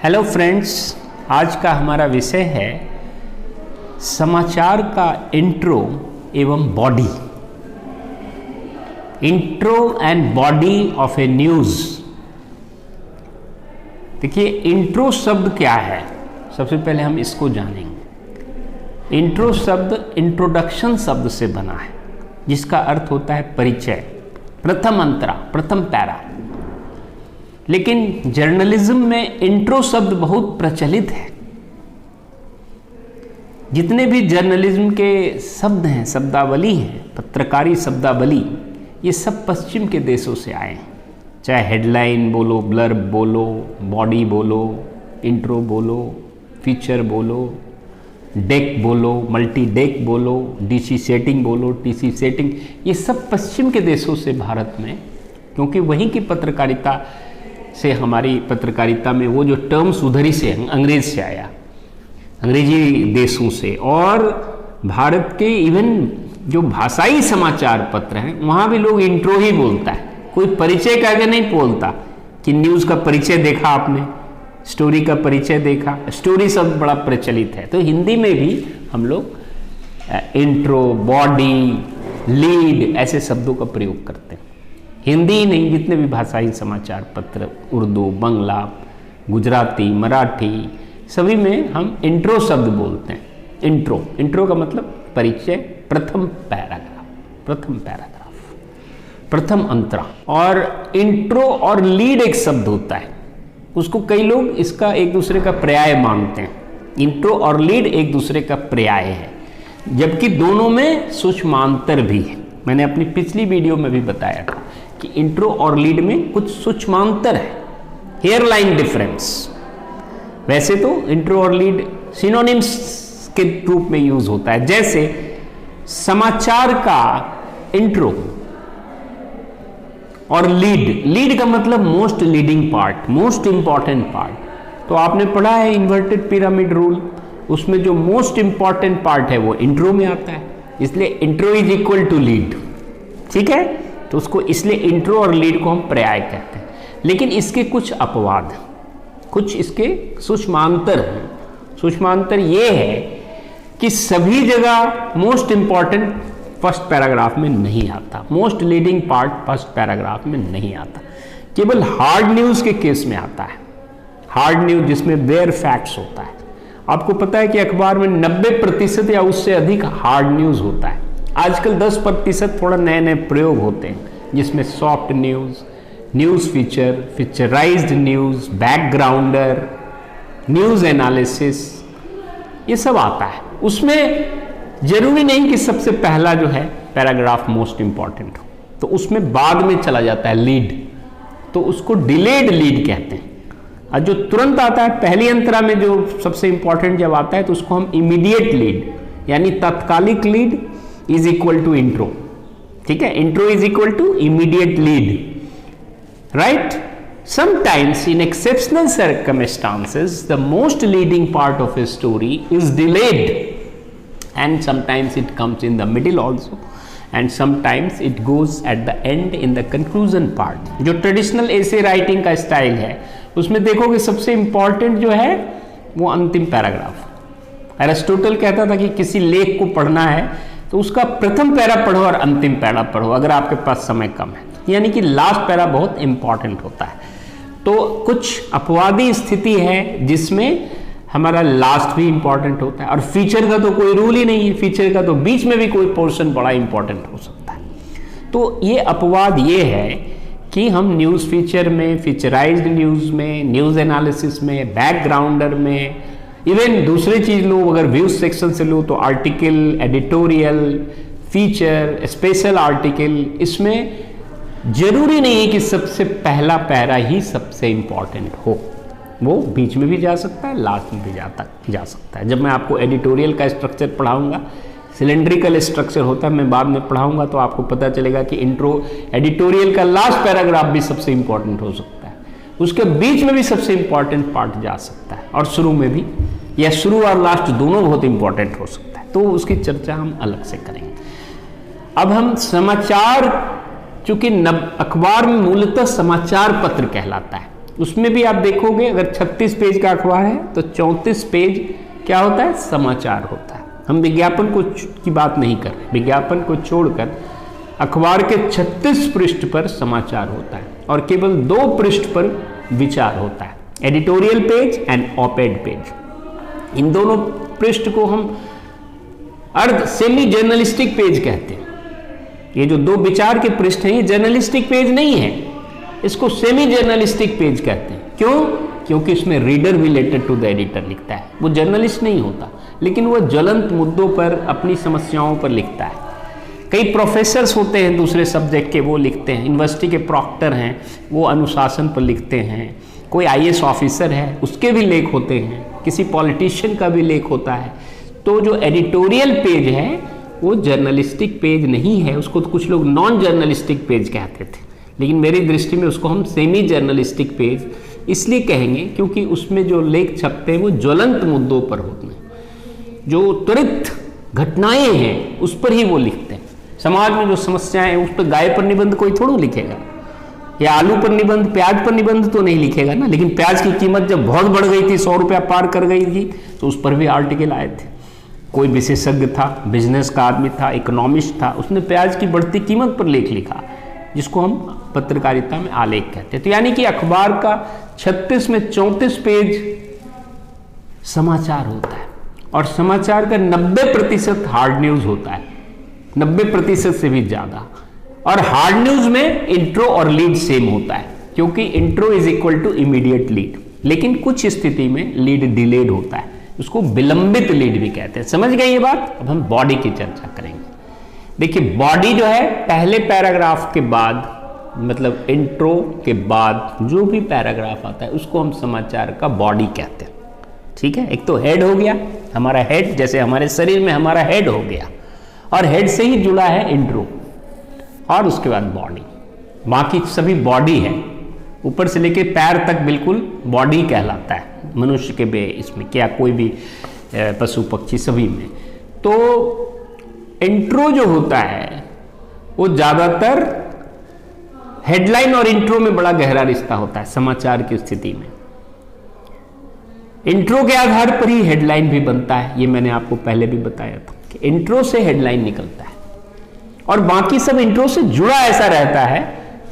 Hello friends, आज का हमारा विषय है समाचार का इंट्रो एवं body. Intro and body of A news. देखिए, इंट्रो शब्द क्या है, सबसे पहले हम इसको जानेंगे। इंट्रो शब्द इंट्रोडक्शन शब्द से बना है, जिसका अर्थ होता है परिचय, प्रथम अंतरा, प्रथम पैरा। लेकिन जर्नलिज्म में इंट्रो शब्द बहुत प्रचलित है। जितने भी जर्नलिज्म के शब्द हैं, शब्दावली हैं, पत्रकारी शब्दावली, ये सब पश्चिम के देशों से आए हैं। चाहे हेडलाइन बोलो, ब्लर्ब बोलो, बॉडी बोलो, इंट्रो बोलो, फीचर बोलो, डेक बोलो, मल्टी डेक बोलो, डीसी सेटिंग बोलो, टीसी सेटिंग, ये सब पश्चिम के देशों से भारत में, क्योंकि वहीं की पत्रकारिता से, हमारी पत्रकारिता में वो जो टर्म्स उधर ही से, अंग्रेज से आया, अंग्रेजी देशों से। और भारत के इवन जो भाषाई समाचार पत्र हैं, वहाँ भी लोग इंट्रो ही बोलता है, कोई परिचय का आगे नहीं बोलता कि न्यूज़ का परिचय देखा आपने, स्टोरी का परिचय देखा। स्टोरी शब्द बड़ा प्रचलित है, तो हिंदी में भी हम लोग इंट्रो, बॉडी, लीड ऐसे शब्दों का प्रयोग करते हैं। हिंदी ही नहीं, जितने भी भाषाई समाचार पत्र, उर्दू, बंगला, गुजराती, मराठी, सभी में हम इंट्रो शब्द बोलते हैं। इंट्रो का मतलब परिचय, प्रथम पैराग्राफ, प्रथम अंतरा। और इंट्रो और लीड एक शब्द होता है, उसको कई लोग इसका एक दूसरे का पर्याय मानते हैं। इंट्रो और लीड एक दूसरे का पर्याय है, जबकि दोनों में सूक्ष्मांतर भी है। मैंने अपनी पिछली वीडियो में भी बताया था कि इंट्रो और लीड में कुछ सूक्ष्मांतर है, हेयरलाइन डिफरेंस। वैसे तो इंट्रो और लीड सिनोनिम्स के रूप में यूज होता है। जैसे समाचार का इंट्रो और लीड का मतलब most leading part, most important part. तो आपने पढ़ा है इन्वर्टेड पिरामिड रूल, उसमें जो मोस्ट इंपॉर्टेंट पार्ट है वो इंट्रो में आता है, इसलिए intro is equal to lead. ठीक है, तो उसको इसलिए इंट्रो और लीड को हम पर्याय कहते हैं। लेकिन इसके कुछ अपवाद हैं, कुछ इसके सूक्ष्मांतर हैं। सूक्ष्मांतर ये है कि सभी जगह मोस्ट इंपॉर्टेंट फर्स्ट पैराग्राफ में नहीं आता, most leading part first paragraph में नहीं आता, केवल हार्ड न्यूज़ के केस में आता है। हार्ड न्यूज़ जिसमें वेयर फैक्ट्स होता है। आपको पता है कि अखबार में 90% या उससे अधिक हार्ड न्यूज़ होता है। आजकल 10% थोड़ा नए नए प्रयोग होते हैं, जिसमें soft news, news feature, featurized news, backgrounder, news analysis, ये सब आता है। उसमें जरूरी नहीं कि सबसे पहला जो है पैराग्राफ मोस्ट इंपॉर्टेंट हो, तो उसमें बाद में चला जाता है लीड, तो उसको डिलेड लीड कहते हैं। और जो तुरंत आता है पहली अंतरा में, जो सबसे इंपॉर्टेंट जब आता है, तो उसको हम इमीडिएट लीड, यानी तात्कालिक lead is equal to intro. ठीक है, intro is equal to immediate lead, right. Sometimes in exceptional circumstances the most leading part of a story is delayed, and sometimes it comes in the middle also, and sometimes it goes at the end in the conclusion part। जो traditional ऐसे writing का style है, उसमें देखोगे सबसे important जो है वो अंतिम पैराग्राफ। एरिस्टोटल कहता था कि किसी लेख को पढ़ना है तो उसका प्रथम पैरा पढ़ो और अंतिम पैरा पढ़ो, अगर आपके पास समय कम है, यानी कि लास्ट पैरा बहुत इंपॉर्टेंट होता है। तो कुछ अपवादी स्थिति है जिसमें हमारा लास्ट भी इंपॉर्टेंट होता है, और फीचर का तो कोई रूल ही नहीं है, फीचर का तो बीच में भी कोई पोर्शन बड़ा इंपॉर्टेंट हो सकता है। तो ये अपवाद ये है कि हम न्यूज़ फीचर में, फीचराइज्ड न्यूज़ में, न्यूज़ एनालिसिस में, बैकग्राउंडर में, इवन दूसरी चीज़ लो, अगर व्यूज सेक्शन से लो तो article, editorial, feature, special article, इसमें जरूरी नहीं है कि सबसे पहला पैरा ही सबसे इंपॉर्टेंट हो, वो बीच में भी जा सकता है, लास्ट में भी जा सकता है। जब मैं आपको एडिटोरियल का स्ट्रक्चर पढ़ाऊंगा, सिलेंड्रिकल स्ट्रक्चर होता है, मैं बाद में पढ़ाऊंगा, तो आपको पता चलेगा कि इंट्रो, एडिटोरियल का लास्ट पैराग्राफ भी सबसे इंपॉर्टेंट हो सकता है, उसके बीच में भी सबसे इंपॉर्टेंट पार्ट जा सकता है, और शुरू में भी, या शुरू और लास्ट दोनों बहुत इंपॉर्टेंट हो सकता है। तो उसकी चर्चा हम अलग से करेंगे। अब हम समाचार, चूंकि अखबार में मूलतः समाचार पत्र कहलाता है, उसमें भी आप देखोगे अगर 36 पेज का अखबार है तो 34 पेज क्या होता है, समाचार होता है। हम विज्ञापन को की बात नहीं कर रहे, विज्ञापन को छोड़कर अखबार के 36 पृष्ठ पर समाचार होता है और केवल 2 पृष्ठ पर विचार होता है, एडिटोरियल पेज एंड ऑपेड पेज। इन दोनों पृष्ठ को हम अर्ध सेमी जर्नलिस्टिक पेज कहते हैं। ये जो 2 विचार के पृष्ठ हैं ये जर्नलिस्टिक पेज नहीं है, इसको सेमी जर्नलिस्टिक पेज कहते हैं। क्यों? क्योंकि इसमें reader related to the editor लिखता है, वो जर्नलिस्ट नहीं होता, लेकिन वह ज्वलंत मुद्दों पर, अपनी समस्याओं पर लिखता है। कई प्रोफेसर्स होते हैं दूसरे सब्जेक्ट के, वो लिखते हैं। यूनिवर्सिटी के प्रॉक्टर हैं, वो अनुशासन पर लिखते हैं। कोई आईएएस ऑफिसर है, उसके भी लेख होते हैं। किसी पॉलिटिशियन का भी लेख होता है। तो जो एडिटोरियल पेज है वो जर्नलिस्टिक पेज नहीं है, उसको तो कुछ लोग नॉन जर्नलिस्टिक पेज कहते थे, लेकिन मेरी दृष्टि में उसको हम सेमी जर्नलिस्टिक पेज इसलिए कहेंगे क्योंकि उसमें जो लेख छपते हैं वो ज्वलंत मुद्दों पर होते हैं, जो त्वरित घटनाएं हैं उस पर ही वो लिखते हैं। समाज में जो समस्याएं हैं उस पर गाय पर निबंध कोई थोड़ा लिखेगा, या आलू पर निबंध, प्याज पर निबंध तो नहीं लिखेगा ना। लेकिन प्याज की कीमत जब बहुत बढ़ गई थी, 100 रुपया पार कर गई थी, तो उस पर भी आर्टिकल आए थे। कोई विशेषज्ञ था, बिजनेस का आदमी था, इकोनॉमिस्ट था, उसने प्याज की बढ़ती कीमत पर लेख लिखा, जिसको हम पत्रकारिता में आलेख कहते हैं। तो यानी कि अखबार का 36 में 34 पेज समाचार होता है और समाचार का 90% हार्ड न्यूज होता है, 90% से भी ज्यादा। और हार्ड न्यूज में इंट्रो और लीड सेम होता है, क्योंकि intro is equal to immediate lead, लेकिन कुछ स्थिति में लीड डिलेड होता है, उसको विलंबित लीड भी कहते हैं। समझ गए ये बात? अब हम बॉडी की चर्चा करेंगे। देखिए, बॉडी जो है पहले पैराग्राफ के बाद, मतलब इंट्रो के बाद जो भी पैराग्राफ आता है उसको हम समाचार का बॉडी कहते हैं। ठीक है, एक तो हेड हो गया, हमारा हेड, जैसे हमारे शरीर में हमारा हेड हो गया, और हेड से ही जुड़ा है इंट्रो, और उसके बाद बॉडी। बाकी सभी बॉडी है, ऊपर से लेके पैर तक बिल्कुल बॉडी कहलाता है। मनुष्य के बे इसमें क्या, कोई भी पशु पक्षी सभी में। तो इंट्रो जो होता है वो ज्यादातर हेडलाइन और इंट्रो में बड़ा गहरा रिश्ता होता है समाचार की स्थिति में। इंट्रो के आधार पर ही हेडलाइन भी बनता है, ये मैंने आपको पहले भी बताया था कि इंट्रो से हेडलाइन निकलता है, और बाकी सब इंट्रो से जुड़ा ऐसा रहता है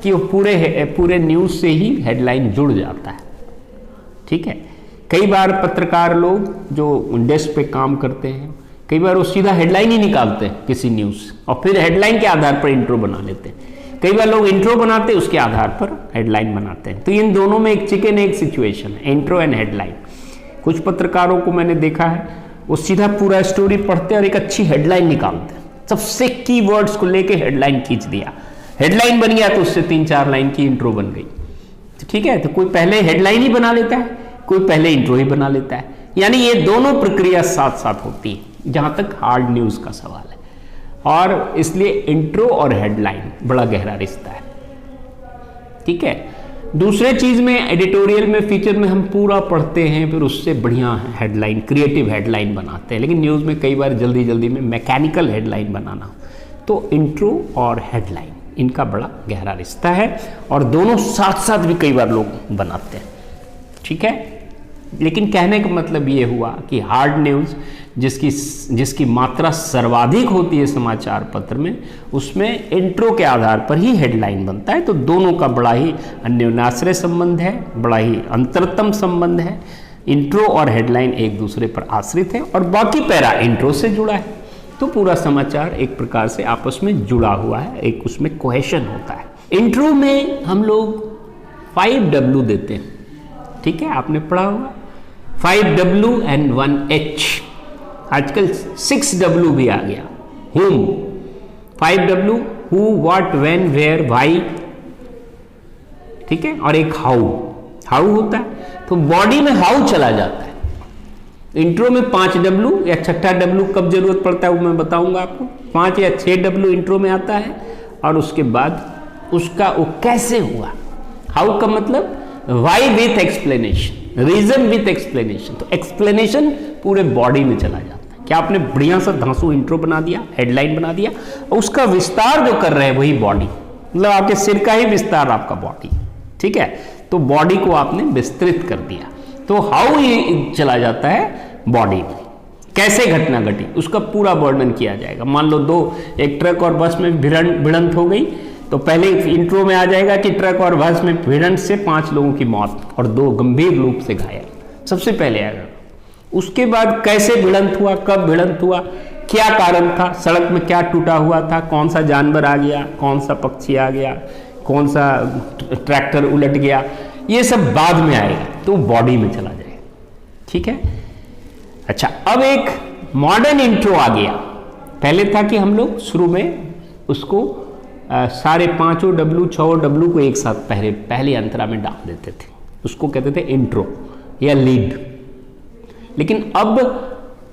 कि वो पूरे न्यूज से ही हेडलाइन जुड़ जाता है। ठीक है, कई बार पत्रकार लोग जो डेस्क पे काम करते हैं, कई बार वो सीधा हेडलाइन ही निकालते हैं किसी न्यूज, और फिर हेडलाइन के आधार पर इंट्रो बना लेते हैं। कई बार लोग इंट्रो बनाते हैं, उसके आधार पर हेडलाइन बनाते हैं। तो इन दोनों में एक चिकन एग सिचुएशन है, इंट्रो एंड हेडलाइन। कुछ पत्रकारों को मैंने देखा है, वो सीधा पूरा स्टोरी पढ़ते हैं और एक अच्छी हेडलाइन निकालते हैं, सबसे कीवर्ड्स को लेके हेडलाइन खींच दिया, हेडलाइन बन गया तो उससे 3-4 लाइन की इंट्रो बन गई। तो ठीक है, तो कोई पहले हेडलाइन ही बना लेता है, कोई पहले इंट्रो ही बना लेता है। यानी ये दोनों प्रक्रिया साथ साथ होती है जहां तक हार्ड न्यूज का सवाल है, और इसलिए इंट्रो और हेडलाइन बड़ा गहरा रिश्ता है। ठीक है, दूसरे चीज में एडिटोरियल में, फीचर में हम पूरा पढ़ते हैं, फिर उससे बढ़िया हेडलाइन, क्रिएटिव हेडलाइन बनाते हैं। लेकिन न्यूज में कई बार जल्दी जल्दी में मैकेनिकल हेडलाइन बनाना, तो इंट्रो और हेडलाइन इनका बड़ा गहरा रिश्ता है, और दोनों साथ साथ भी कई बार लोग बनाते हैं। ठीक है, लेकिन कहने का मतलब ये हुआ कि हार्ड न्यूज जिसकी मात्रा सर्वाधिक होती है समाचार पत्र में, उसमें इंट्रो के आधार पर ही हेडलाइन बनता है। तो दोनों का बड़ा ही अन्योन्याश्रय संबंध है, बड़ा ही अंतरतम संबंध है। इंट्रो और हेडलाइन एक दूसरे पर आश्रित है, और बाकी पैरा इंट्रो से जुड़ा है। तो पूरा समाचार एक प्रकार से आपस में जुड़ा हुआ है, एक उसमें कोहेशन होता है। इंट्रो में हम लोग 5W देते हैं। ठीक है, आपने पढ़ा होगा 5W and 1H। आजकल 6W भी आ गया, whom, 5W, who, what, when, where, why। ठीक है, और एक हाउ होता है। तो बॉडी में हाउ चला जाता है। इंट्रो में 5W या 6W कब जरूरत पड़ता है वो मैं बताऊंगा आपको। 5 या 6W इंट्रो में आता है, और उसके बाद उसका वो कैसे हुआ, हाउ का मतलब why with explanation, reason with explanation. तो एक्सप्लेनेशन पूरे बॉडी में चला जाता है। क्या आपने बढ़िया सा धांसू इंट्रो बना दिया, हेडलाइन बना दिया, और उसका विस्तार जो कर रहे हैं वही बॉडी, मतलब आपके सिर का ही विस्तार आपका बॉडी। ठीक है, तो बॉडी को आपने विस्तृत कर दिया। तो हाउ ये चला जाता है बॉडी में, कैसे घटना घटी उसका पूरा वर्णन किया जाएगा। मान लो एक ट्रक और बस में भिड़ंत हो गई, तो पहले इंट्रो में आ जाएगा कि ट्रक और बस में भिड़ंत से 5 लोगों की मौत और 2 गंभीर रूप से घायल, सबसे पहले आएगा। उसके बाद कैसे भिड़ंत हुआ, कब भिड़ंत हुआ, क्या कारण था, सड़क में क्या टूटा हुआ था, कौन सा जानवर आ गया, कौन सा पक्षी आ गया, कौन सा ट्रैक्टर उलट गया, ये सब बाद में आएगा, तो बॉडी में चला जाएगा। ठीक है। अच्छा, अब एक मॉडर्न इंट्रो आ गया। पहले था कि हम लोग शुरू में उसको सारे 5 W 6 W को एक साथ पहली अंतरा में डाल देते थे, उसको कहते थे इंट्रो या लीड। लेकिन अब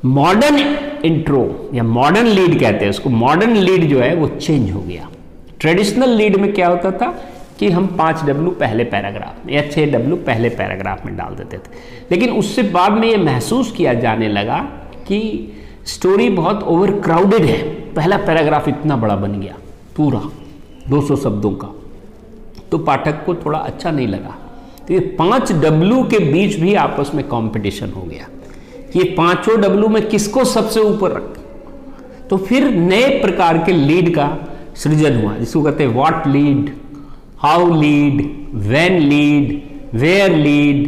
मॉडर्न इंट्रो या मॉडर्न लीड कहते हैं उसको, मॉडर्न लीड जो है वो चेंज हो गया। ट्रेडिशनल लीड में क्या होता था कि हम 5 W पहले पैराग्राफ में या 6 W पहले पैराग्राफ में डाल देते थे, लेकिन उससे बाद में ये महसूस किया जाने लगा कि स्टोरी बहुत ओवर क्राउडेड है, पहला पैराग्राफ इतना बड़ा बन गया पूरा 200 शब्दों का, तो पाठक को थोड़ा अच्छा नहीं लगा। तो ये 5 W के बीच भी आपस में कंपटीशन हो गया, ये 5 W में किसको सबसे ऊपर रख। तो फिर नए प्रकार के लीड का सृजन हुआ, जिसको कहते हैं what lead, how lead, when lead, where lead,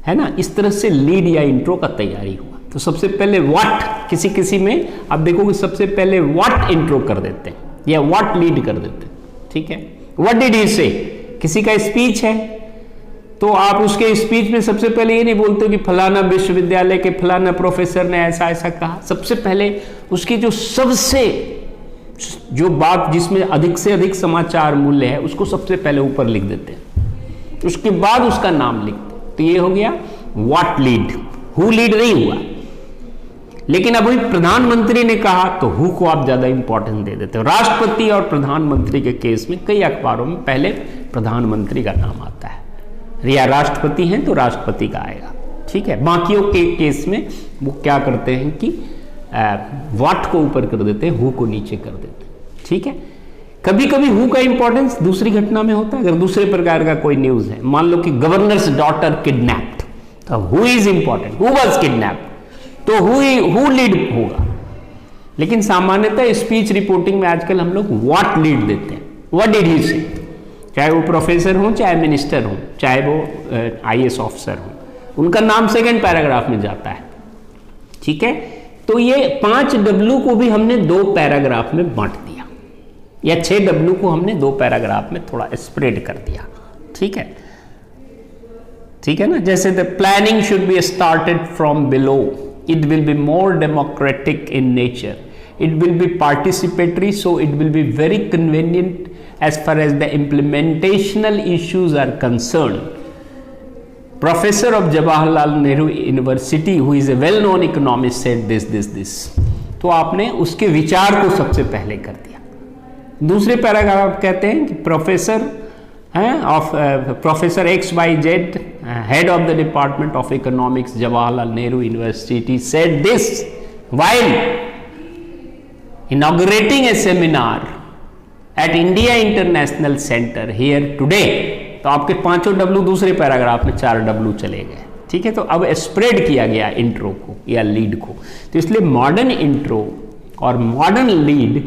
है ना। इस तरह से लीड या इंट्रो का तैयारी हुआ। तो सबसे पहले व्हाट, किसी में आप देखोगे सबसे पहले व्हाट इंट्रो कर देते हैं या व्हाट लीड कर देते हैं। ठीक है। व्हाट डिड ही से, किसी का स्पीच है तो आप उसके स्पीच में सबसे पहले ये नहीं बोलते कि फलाना विश्वविद्यालय के फलाना प्रोफेसर ने ऐसा ऐसा कहा। सबसे पहले उसकी जो बात जिसमें अधिक से अधिक समाचार मूल्य है उसको सबसे पहले ऊपर लिख देते हैं, उसके बाद उसका नाम लिखते। तो ये हो गया व्हाट लीड, हु लीड नहीं हुआ। लेकिन अभी प्रधानमंत्री ने कहा तो हु को आप ज्यादा इंपॉर्टेंस दे देते हो। राष्ट्रपति और प्रधानमंत्री के केस में कई अखबारों में पहले प्रधानमंत्री का नाम आता है, या राष्ट्रपति हैं तो राष्ट्रपति का आएगा। ठीक है। बाकियों के केस में वो क्या करते हैं कि व्हाट को ऊपर कर देते हैं, हु को नीचे कर देते हैं। ठीक है। कभी कभी हु का इंपॉर्टेंस दूसरी घटना में होता है। अगर दूसरे प्रकार का कोई न्यूज है, मान लो कि गवर्नर्स डॉटर किडनैप्ड, तो who is important, who was kidnapped, तो हु लीड होगा। लेकिन सामान्यतः स्पीच रिपोर्टिंग में आजकल हम लोग व्हाट लीड देते हैं, व्हाट डिड ही से, चाहे वो प्रोफेसर हो, चाहे मिनिस्टर हो, चाहे वो IAS ऑफिसर हो, उनका नाम सेकंड पैराग्राफ में जाता है। ठीक है। तो ये 5 W को भी हमने 2 पैराग्राफ में बांट दिया, या 6 W को हमने 2 पैराग्राफ में थोड़ा स्प्रेड कर दिया। ठीक है। ठीक है ना। जैसे the planning should be started from below, it will be more democratic in nature, it will be participatory, so it will be very convenient as far as the implementational issues are concerned. Professor of Jawaharlal Nehru University, who is a well-known economist, said this. तो आपने उसके विचार को सबसे पहले कर दिया। दूसरे पैराग्राफ कहते हैं कि professor XYZ, head of the Department of Economics, Jawaharlal Nehru University, said this while inaugurating a seminar at India International Center here today। तो आपके 5 W दूसरे पैराग्राफ में 4 W चले गए। ठीक है। तो अब स्प्रेड किया गया इंट्रो को या लीड को। तो इसलिए मॉडर्न इंट्रो और modern lead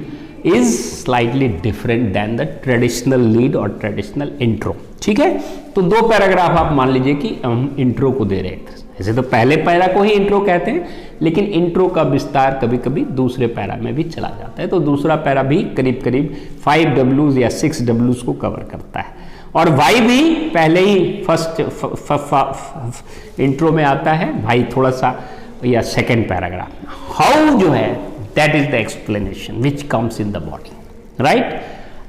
is slightly different than the traditional lead और ट्रेडिशनल इंट्रो। ठीक है। तो 2 पैराग्राफ आप मान लीजिए कि हम इंट्रो को दे रहे थे। ऐसे तो पहले पैरा को ही इंट्रो कहते हैं, लेकिन इंट्रो का विस्तार कभी कभी दूसरे पैरा में भी चला जाता है। तो दूसरा पैरा भी करीब करीब 5 Ws या 6 Ws को कवर करता है, और वाई भी पहले ही फर्स्ट इंट्रो में आता है, भाई थोड़ा सा या सेकेंड पैराग्राफ। हाउ जो है that is the explanation which comes in the body. Right.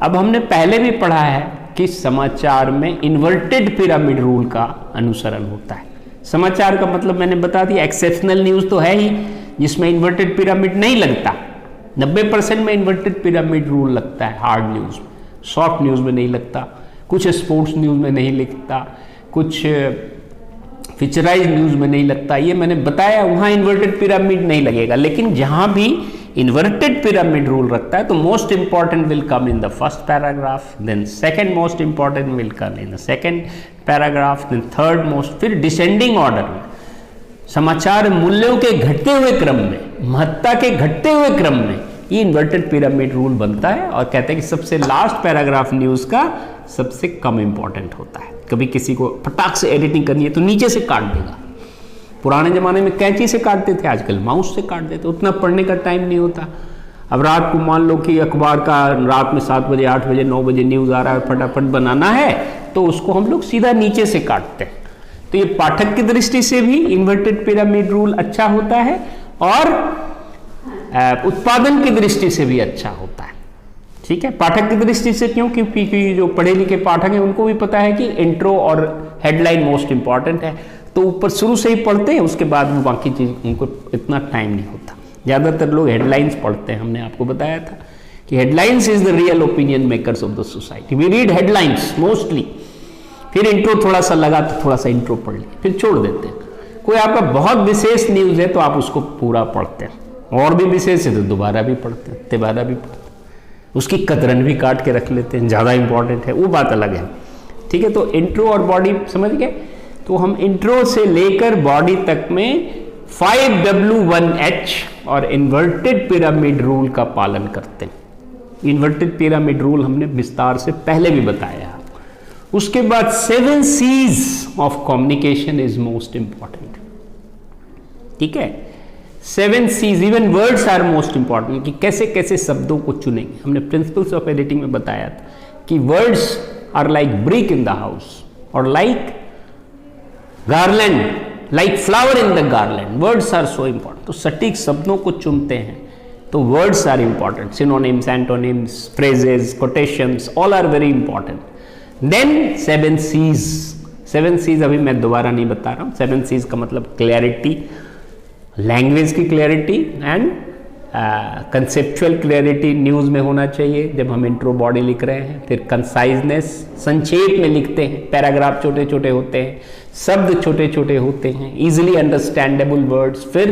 अब हमने पहले भी पढ़ा है कि समाचार में इन्वर्टेड पिरामिड रूल का अनुसरण होता है। समाचार का मतलब मैंने बता दिया, एक्सेप्शनल न्यूज तो है ही जिसमें इन्वर्टेड पिरामिड नहीं लगता। 90% में इन्वर्टेड पिरामिड रूल लगता है हार्ड न्यूज में, सॉफ्ट न्यूज में नहीं लगता, कुछ स्पोर्ट्स न्यूज में नहीं लगता, कुछ फीचराइज न्यूज में नहीं लगता। ये मैंने बताया, वहाँ इन्वर्टेड पिरामिड नहीं लगेगा। लेकिन जहाँ भी इन्वर्टेड पिरामिड रूल रखता है तो most important will come in the first paragraph, then second most important will come in the second paragraph, then third most, फिर डिसेंडिंग ऑर्डर में समाचार मूल्यों के घटते हुए क्रम में, महत्ता के घटते हुए क्रम में ये इन्वर्टेड पिरामिड रूल बनता है और कहते हैं कि सबसे लास्ट पैराग्राफ न्यूज का सबसे कम इंपॉर्टेंट होता है। कभी किसी को फटाक से एडिटिंग करनी है तो नीचे से काट देगा। पुराने जमाने में कैंची से काटते थे, आजकल माउस से काट देते, उतना पढ़ने का टाइम नहीं होता। अब रात को मान लो कि अखबार का रात में 7 बजे 8 बजे 9 बजे न्यूज़ आ रहा है, फटाफट बनाना है तो उसको हम लोग सीधा नीचे से काटते हैं। तो ये पाठक की दृष्टि से भी इन्वर्टेड पिरामिड रूल अच्छा होता है और उत्पादन की दृष्टि से भी अच्छा होता है। ठीक है, पाठक की दृष्टि से क्यों? क्योंकि जो पढ़े लिखे पाठक हैं उनको भी पता है कि इंट्रो और हेडलाइन मोस्ट इंपॉर्टेंट है, तो ऊपर शुरू से ही पढ़ते हैं, उसके बाद वो बाकी चीज उनको इतना टाइम नहीं होता। ज़्यादातर लोग हेडलाइंस पढ़ते हैं, हमने आपको बताया था कि headlines is the real opinion makers of the society. We read headlines mostly, फिर इंट्रो थोड़ा सा लगा तो थोड़ा सा इंट्रो पढ़ लिया, फिर छोड़ देते हैं। कोई आपका बहुत विशेष न्यूज़ है तो आप उसको पूरा पढ़ते हैं, और भी विशेष है तो दोबारा भी पढ़ते हैं, तिबारा भी पढ़ते हैं, उसकी कतरन भी काट के रख लेते हैं, ज़्यादा इंपॉर्टेंट है वो बात अलग है। ठीक है, तो इंट्रो और बॉडी समझ गए। तो हम इंट्रो से लेकर बॉडी तक में 5W1H और इन्वर्टेड पिरामिड रूल का पालन करते हैं। इन्वर्टेड पिरामिड रूल हमने विस्तार से पहले भी बताया। उसके बाद 7 C's of communication is most important. ठीक है, 7 C's, even words are most important, कि कैसे कैसे शब्दों को चुनेंगे। हमने प्रिंसिपल्स ऑफ एडिटिंग में बताया था कि words are like brick in the house और like garland, like flower in the garland. Words are so important. तो सटीक शब्दों को चुनते हैं तो words are important. Synonyms, antonyms, phrases, quotations, all are very important. Then 7 C's, 7 C's अभी मैं दोबारा नहीं बता रहा हूँ। 7 C's का मतलब क्लैरिटी, लैंग्वेज की clarity and conceptual clarity news में होना चाहिए जब हम इंट्रो बॉडी लिख रहे हैं। फिर कंसाइजनेस, संक्षेप में लिखते हैं, पैराग्राफ छोटे छोटे होते हैं, शब्द छोटे छोटे होते हैं, इजीली अंडरस्टैंडेबल वर्ड्स। फिर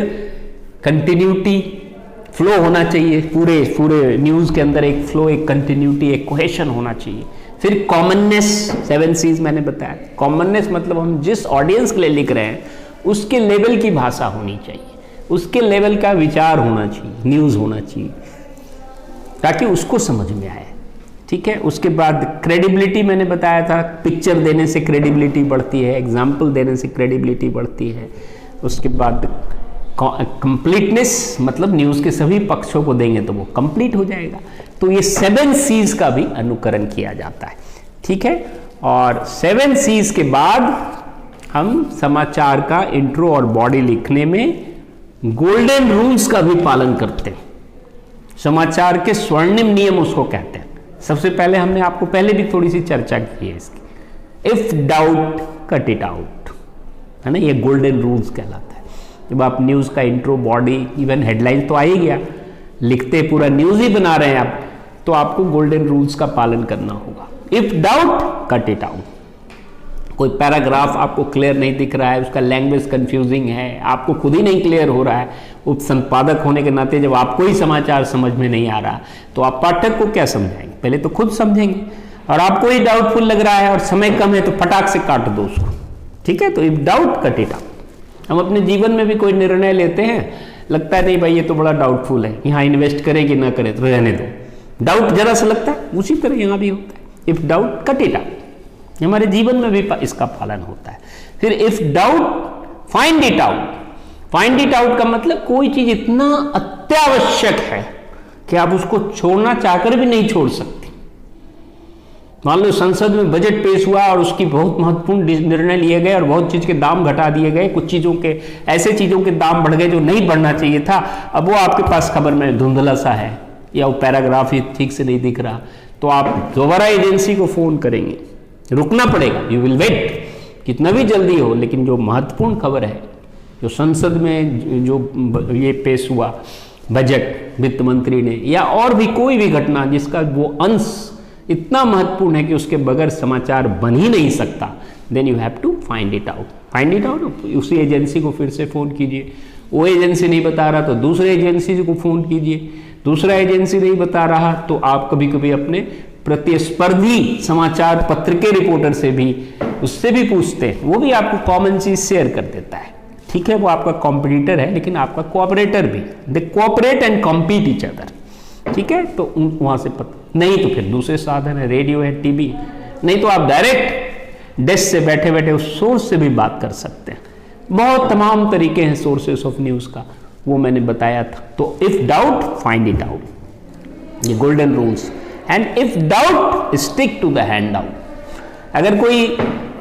कंटिन्यूटी, फ्लो होना चाहिए, पूरे न्यूज़ के अंदर एक फ्लो, एक कंटिन्यूटी, एक कोहेशन होना चाहिए। फिर कॉमननेस, 7 C's मैंने बताया। कॉमननेस मतलब हम जिस ऑडियंस के लिए लिख रहे हैं उसके लेवल की भाषा होनी चाहिए, उसके लेवल का विचार होना चाहिए, न्यूज़ होना चाहिए ताकि उसको समझ में आए। ठीक है, उसके बाद क्रेडिबिलिटी मैंने बताया था, पिक्चर देने से क्रेडिबिलिटी बढ़ती है, एग्जाम्पल देने से क्रेडिबिलिटी बढ़ती है। उसके बाद कंप्लीटनेस, मतलब न्यूज़ के सभी पक्षों को देंगे तो वो कंप्लीट हो जाएगा। तो ये 7 C's का भी अनुकरण किया जाता है। ठीक है, और 7 C's के बाद हम समाचार का इंट्रो और बॉडी लिखने में गोल्डन रूल्स का भी पालन करते हैं। समाचार के स्वर्णिम नियम उसको कहते हैं। सबसे पहले हमने आपको पहले भी थोड़ी सी चर्चा की है इसकी। If doubt cut it out, है ना, ये गोल्डन रूल्स कहलाता है। जब आप न्यूज़ का इंट्रो, बॉडी, इवन हेडलाइन तो आ ही गया, लिखते पूरा न्यूज़ ही बना रहे हैं आप, तो आपको गोल्डन रूल्स का पालन करना होगा। If doubt cut it out. कोई पैराग्राफ आपको क्लियर नहीं दिख रहा है, उसका लैंग्वेज कंफ्यूजिंग है, आपको खुद ही नहीं क्लियर हो रहा है, उप संपादक होने के नाते जब आपको ही समाचार समझ में नहीं आ रहा तो आप पाठक को क्या समझाएंगे? पहले तो खुद समझेंगे। और आपको ही डाउटफुल लग रहा है और समय कम है तो फटाक से काट दो उसको। ठीक है, तो if doubt cut it out. हम अपने जीवन में भी कोई निर्णय लेते हैं, लगता है नहीं भाई ये तो बड़ा डाउटफुल है, यहाँ इन्वेस्ट करें कि ना करें, तो रहने दो, डाउट जरा सा लगता है, उसी तरह यहाँ भी होता है। If doubt cut it out, हमारे जीवन में भी इसका पालन होता है। फिर if doubt find it out. Find it out का मतलब कोई चीज इतना अत्यावश्यक है कि आप उसको छोड़ना चाहकर भी नहीं छोड़ सकते। मान लो संसद में बजट पेश हुआ और उसकी बहुत महत्वपूर्ण निर्णय लिए गए और बहुत चीज के दाम घटा दिए गए, कुछ चीजों के ऐसे चीजों के दाम बढ़ गए जो नहीं बढ़ना चाहिए था। अब वो आपके पास खबर में धुंधला सा है या वो पैराग्राफ ही ठीक से नहीं दिख रहा, तो आप दोबारा एजेंसी को फोन करेंगे, रुकना पड़ेगा, यू विल वेट, कितना भी जल्दी हो, लेकिन जो महत्वपूर्ण खबर है, जो संसद में जो ये पेश हुआ बजट वित्त मंत्री ने, या और भी कोई भी घटना जिसका वो अंश इतना महत्वपूर्ण है कि उसके बगैर समाचार बन ही नहीं सकता, then you have to find it out. Find it out, उसी एजेंसी को फिर से फोन कीजिए, वो एजेंसी नहीं बता रहा तो दूसरे एजेंसी को फोन कीजिए, दूसरा एजेंसी नहीं बता रहा तो आप कभी कभी अपने प्रतिस्पर्धी समाचार पत्र के रिपोर्टर से भी, उससे भी पूछते हैं, वो भी आपको कॉमन चीज शेयर कर देता है। ठीक है, वो आपका कॉम्पिटिटर है लेकिन आपका कोऑपरेटर भी, they cooperate and compete each other. ठीक है, तो वहां से नहीं तो फिर दूसरे साधन है, रेडियो है, टीवी, नहीं तो आप डायरेक्ट डेस्क से बैठे बैठे उस सोर्स से भी बात कर सकते हैं। बहुत तमाम तरीके हैं सोर्सेस ऑफ न्यूज का, वो मैंने बताया था। तो if doubt find it out, ये golden rules. And if doubt stick to the hand out. अगर कोई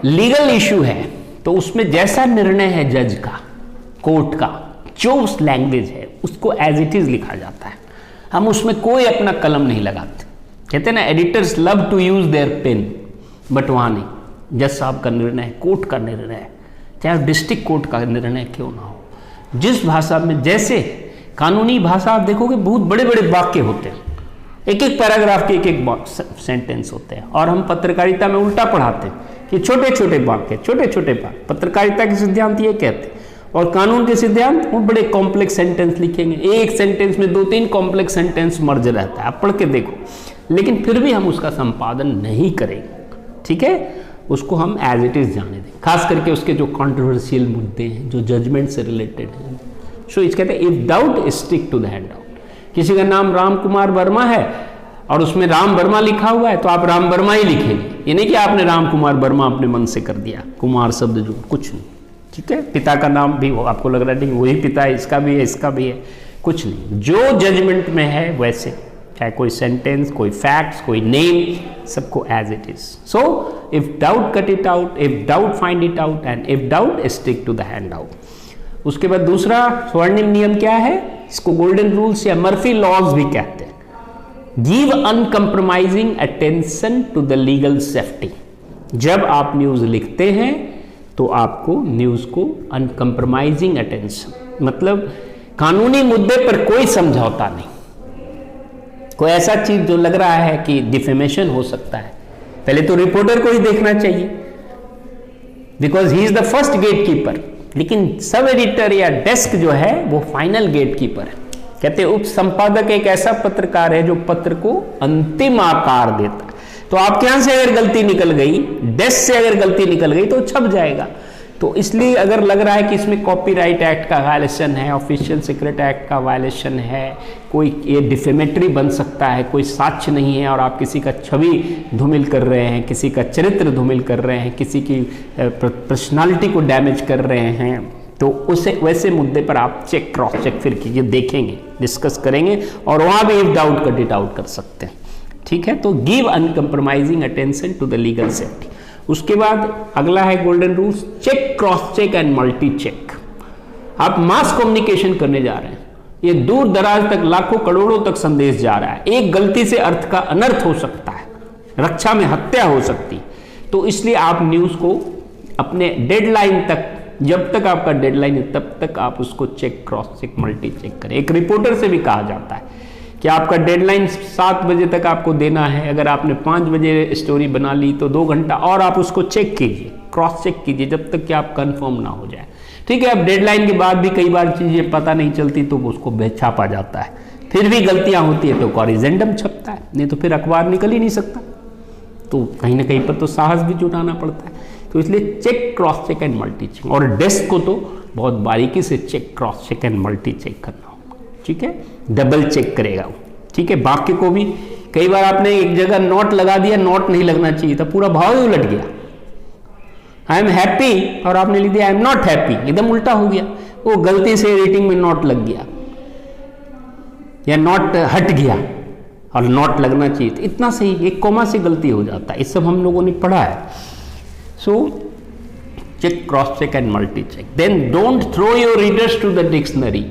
लीगल इशू है तो उसमें जैसा निर्णय है जज का, कोर्ट का, जो उस लैंग्वेज है उसको एज इट इज लिखा जाता है। हम उसमें कोई अपना कलम नहीं लगाते। कहते हैं ना, editors love to use their pen, but वहां नहीं। जज साहब का निर्णय है, कोर्ट का निर्णय है, चाहे डिस्ट्रिक्ट कोर्ट का निर्णय क्यों ना हो, जिस भाषा में, जैसे कानूनी भाषा आप देखोगे बहुत बड़े बड़े वाक्य होते हैं, एक एक पैराग्राफ के एक एक सेंटेंस होते हैं। और हम पत्रकारिता में उल्टा पढ़ाते हैं कि छोटे छोटे वाक्य, छोटे छोटे वाक्य। पत्रकारिता के सिद्धांत ये कहते हैं और कानून के सिद्धांत वो बड़े कॉम्प्लेक्स सेंटेंस लिखेंगे, एक सेंटेंस में 2-3 कॉम्प्लेक्स सेंटेंस मर्ज रहता है, आप पढ़ के देखो। लेकिन फिर भी हम उसका संपादन नहीं करेंगे। ठीक है, उसको हम एज इट इज जाने दें, खास करके उसके जो कॉन्ट्रोवर्शियल मुद्दे हैं, जो जजमेंट से रिलेटेड हैं। सो इस कहते हैं if doubt stick to the hand out. किसी का नाम राम कुमार वर्मा है और उसमें राम वर्मा लिखा हुआ है तो आप राम वर्मा ही लिखेंगे। ये नहीं कि आपने राम कुमार वर्मा अपने मन से कर दिया, कुमार शब्द जो कुछ नहीं। ठीक है, पिता का नाम भी हो, आपको लग रहा है नहीं वही पिता है, इसका भी है, इसका भी है, कुछ नहीं। जो जजमेंट में है वैसे, चाहे कोई सेंटेंस, कोई फैक्ट्स, कोई नेम, सबको as it is. So if doubt cut it out, if doubt find it out, and if doubt stick to the hand out. उसके बाद दूसरा स्वर्णिम नियम क्या है, इसको गोल्डन रूल्स या मर्फी लॉज भी कहते हैं। Give uncompromising attention to the legal safety. जब आप न्यूज लिखते हैं तो आपको न्यूज को अनकम्प्रोमाइजिंग अटेंशन, मतलब कानूनी मुद्दे पर कोई समझौता नहीं। कोई ऐसा चीज जो लग रहा है कि डिफेमेशन हो सकता है, पहले तो रिपोर्टर को ही देखना चाहिए, because he is the first gatekeeper. लेकिन सब एडिटर या डेस्क जो है वो फाइनल गेट कीपर है। कहते हैं उप संपादक एक ऐसा पत्रकार है जो पत्र को अंतिम आकार देता है। तो आपके यहां से अगर गलती निकल गई, डेस्क से अगर गलती निकल गई तो छप जाएगा। तो इसलिए अगर लग रहा है कि इसमें कॉपीराइट एक्ट का वायलेशन है, ऑफिशियल सीक्रेट एक्ट का वायलेशन है, कोई ये डिफेमेटरी बन सकता है, कोई साक्ष्य नहीं है और आप किसी का छवि धूमिल कर रहे हैं, किसी का चरित्र धूमिल कर रहे हैं, किसी की पर्सनालिटी को डैमेज कर रहे हैं, तो उसे वैसे मुद्दे पर आप चेक, क्रॉस चेक फिर कीजिए, देखेंगे, डिस्कस करेंगे और वहां भी if doubt cut it out कर सकते हैं। ठीक है, तो give uncompromising attention to the legal safety. उसके बाद अगला है golden rules, check, cross check and multi check. आप मास कम्युनिकेशन करने जा रहे हैं, ये दूर दराज तक, लाखों करोड़ों तक संदेश जा रहा है, एक गलती से अर्थ का अनर्थ हो सकता है, रक्षा में हत्या हो सकती। तो इसलिए आप न्यूज को अपने डेडलाइन तक, जब तक आपका डेडलाइन है तब तक आप उसको check, cross check, multi check करें। एक रिपोर्टर से भी कहा जाता है कि आपका डेडलाइन 7 बजे तक आपको देना है, अगर आपने 5 बजे स्टोरी बना ली तो 2 घंटा और आप उसको चेक कीजिए, क्रॉस चेक कीजिए, जब तक कि आप कंफर्म ना हो जाए। ठीक है, अब डेडलाइन के बाद भी कई बार चीजें पता नहीं चलती तो उसको छापा जाता है, फिर भी गलतियां होती है तो कॉरिजेंडम छपता है, नहीं तो फिर अखबार निकल ही नहीं सकता। तो कहीं ना कहीं पर तो साहस भी जुटाना पड़ता है। तो इसलिए check, cross check and multi check, और डेस्क को तो बहुत बारीकी से check, cross check and multi check करना होगा। ठीक है, डबल चेक करेगा वो। ठीक है, वाक्य को भी कई बार आपने एक जगह नोट लगा दिया, नोट नहीं लगना चाहिए था, पूरा भाव ही उलट गया। आई एम हैप्पी और आपने लिख दिया आई एम नॉट हैप्पी, एकदम उल्टा हो गया। वो गलती से एडिटिंग में नोट लग गया या नोट हट गया और नोट लगना चाहिए था, इतना सही, एक कोमा से गलती हो जाता है। इस सब हम लोगों ने पढ़ा है। So check, cross check and multi check. Then don't throw your readers to the dictionary,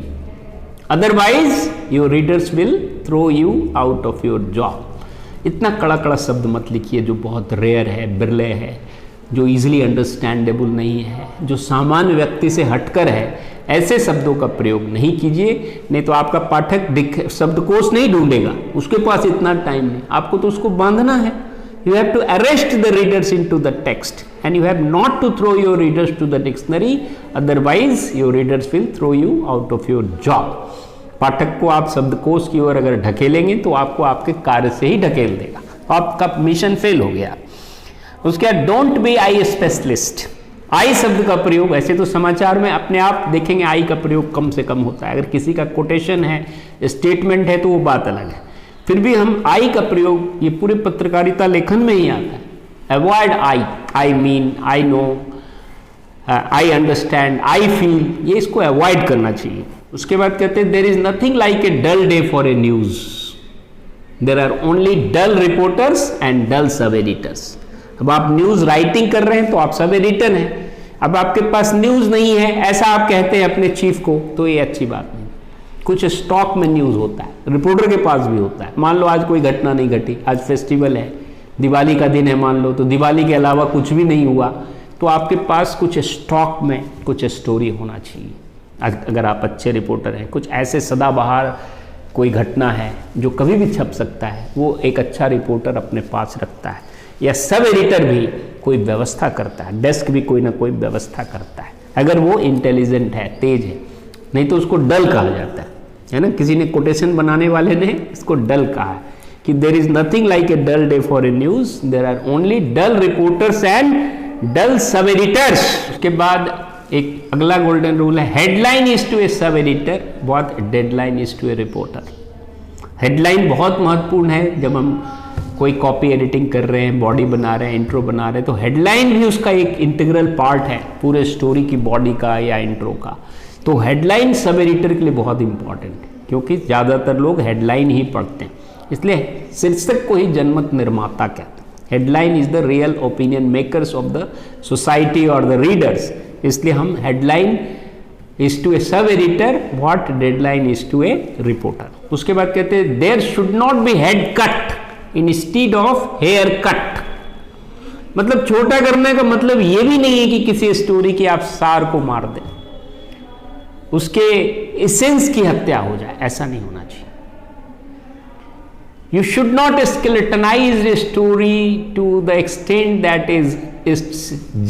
otherwise your readers will throw you out of your job. इतना कड़ा कड़ा शब्द मत लिखिए जो बहुत रेयर है, बिरले है, जो इजीली अंडरस्टैंडेबल नहीं है, जो सामान्य व्यक्ति से हटकर है, ऐसे शब्दों का प्रयोग नहीं कीजिए। नहीं तो आपका पाठक शब्दकोश नहीं ढूंढेगा, उसके पास इतना टाइम नहीं, आपको तो उसको बांधना है। you have to arrest the readers into the text and you have not to throw your readers to the dictionary, otherwise your readers will throw you out of your job. पाठक को आप शब्दकोश की ओर अगर ढकेलेंगे तो आपको आपके कार्य से ही ढकेल देगा, तो आपका मिशन फेल हो गया। उसके बाद डोंट बी आई स्पेशलिस्ट। आई शब्द का प्रयोग, ऐसे तो समाचार में अपने आप देखेंगे आई का प्रयोग कम से कम होता है, अगर किसी का कोटेशन है, स्टेटमेंट है तो वो बात अलग है, फिर भी हम आई का प्रयोग ये पूरे पत्रकारिता लेखन में ही आता है। Avoid I mean, I know, I understand, I feel, ये इसको अवॉइड करना चाहिए। उसके बाद कहते हैं there is nothing like a dull day for a news, there are only dull reporters and dull sub editors. अब आप न्यूज राइटिंग कर रहे हैं तो आप सब एडिटर हैं, अब आपके पास न्यूज नहीं है ऐसा आप कहते हैं अपने चीफ को, तो ये अच्छी बात नहीं। कुछ स्टॉक में न्यूज होता है, रिपोर्टर के पास भी होता है। मान लो आज कोई घटना नहीं घटी, आज फेस्टिवल है, दिवाली का दिन है मान लो, तो दिवाली के अलावा कुछ भी नहीं हुआ, तो आपके पास कुछ स्टॉक में कुछ स्टोरी होना चाहिए। अगर आप अच्छे रिपोर्टर हैं, कुछ ऐसे सदाबहार कोई घटना है जो कभी भी छप सकता है, वो एक अच्छा रिपोर्टर अपने पास रखता है, या सब एडिटर भी कोई व्यवस्था करता है, डेस्क भी कोई ना कोई व्यवस्था करता है, अगर वो इंटेलिजेंट है, तेज है। नहीं तो उसको डल कहा जाता है ना। किसी ने कोटेशन बनाने वाले ने इसको डल कहा है कि there is nothing like a dull day for a news, there are only dull reporters and dull sub editors. उसके बाद एक अगला गोल्डन रूल है, headline is to a sub editor what deadline is to a reporter. Headline बहुत महत्वपूर्ण है। जब हम कोई कॉपी एडिटिंग कर रहे हैं, बॉडी बना रहे हैं, इंट्रो बना रहे हैं, तो हेडलाइन भी उसका एक इंटीग्रल पार्ट है पूरे स्टोरी की, बॉडी का या इंट्रो का। तो हेडलाइन सब एडिटर के लिए बहुत इंपॉर्टेंट है, क्योंकि ज़्यादातर लोग हेडलाइन ही पढ़ते हैं, इसलिए शीर्षक को ही जनमत निर्माता कहते हैं। Headline is the real opinion makers of the society और द रीडर्स, इसलिए हम headline is to a sub editor what deadline is to a reporter. उसके बाद कहते हैं there should not be head cut instead of hair cut. मतलब छोटा करने का मतलब ये भी नहीं है कि किसी स्टोरी की आप सार को मार दें, उसके एसेंस की हत्या हो जाए, ऐसा नहीं होना चाहिए। You should not skeletonize a story to the extent that its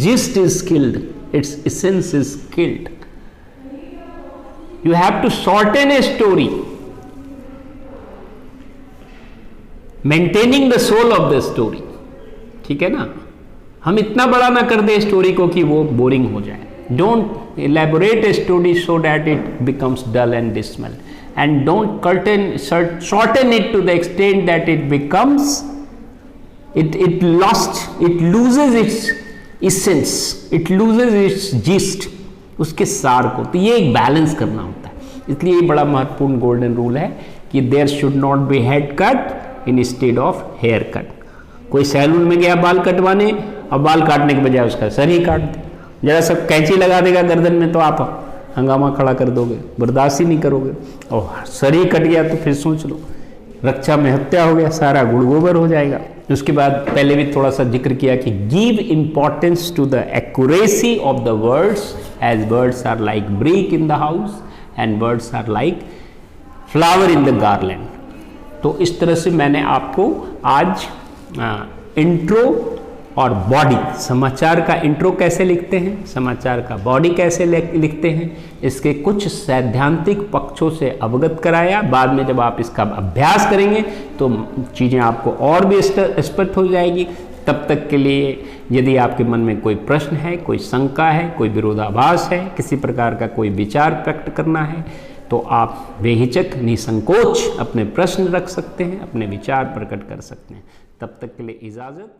gist is killed, its essence is killed. You have to shorten a story, maintaining the soul of the story. ठीक है ना, हम इतना बड़ा ना कर दे स्टोरी को कि वो बोरिंग हो जाए। Don't elaborate a story so that it becomes dull and dismal. And don't shorten it to the extent that it becomes, it loses its essence, it loses its gist, उसके सार को। तो ये एक बैलेंस करना होता है, इसलिए ये बड़ा महत्वपूर्ण गोल्डन रूल है कि there should not be head cut instead of hair cut। कोई सैलून में गया बाल कटवाने, और बाल काटने के बजाय उसका सर ही काट दे, जरा सब कैंची लगा देगा गर्दन में तो आप हंगामा खड़ा कर दोगे, बर्दाश्त ही नहीं करोगे। और सर ही कट गया तो फिर सोच लो, रक्षा में हत्या हो गया, सारा गुड़ गोबर हो जाएगा। उसके बाद पहले भी थोड़ा सा जिक्र किया कि give importance to the accuracy of the words, as words are like brick in the house and words are like flower in the garland. तो इस तरह से मैंने आपको आज इंट्रो और बॉडी, समाचार का इंट्रो कैसे लिखते हैं, समाचार का बॉडी कैसे लिखते हैं, इसके कुछ सैद्धांतिक पक्षों से अवगत कराया। बाद में जब आप इसका अभ्यास करेंगे तो चीज़ें आपको और भी स्पष्ट हो जाएगी। तब तक के लिए यदि आपके मन में कोई प्रश्न है, कोई शंका है, कोई विरोधाभास है, किसी प्रकार का कोई विचार व्यक्त करना है, तो आप बेहिचक निसंकोच अपने प्रश्न रख सकते हैं, अपने विचार प्रकट कर सकते हैं। तब तक के लिए इजाज़त।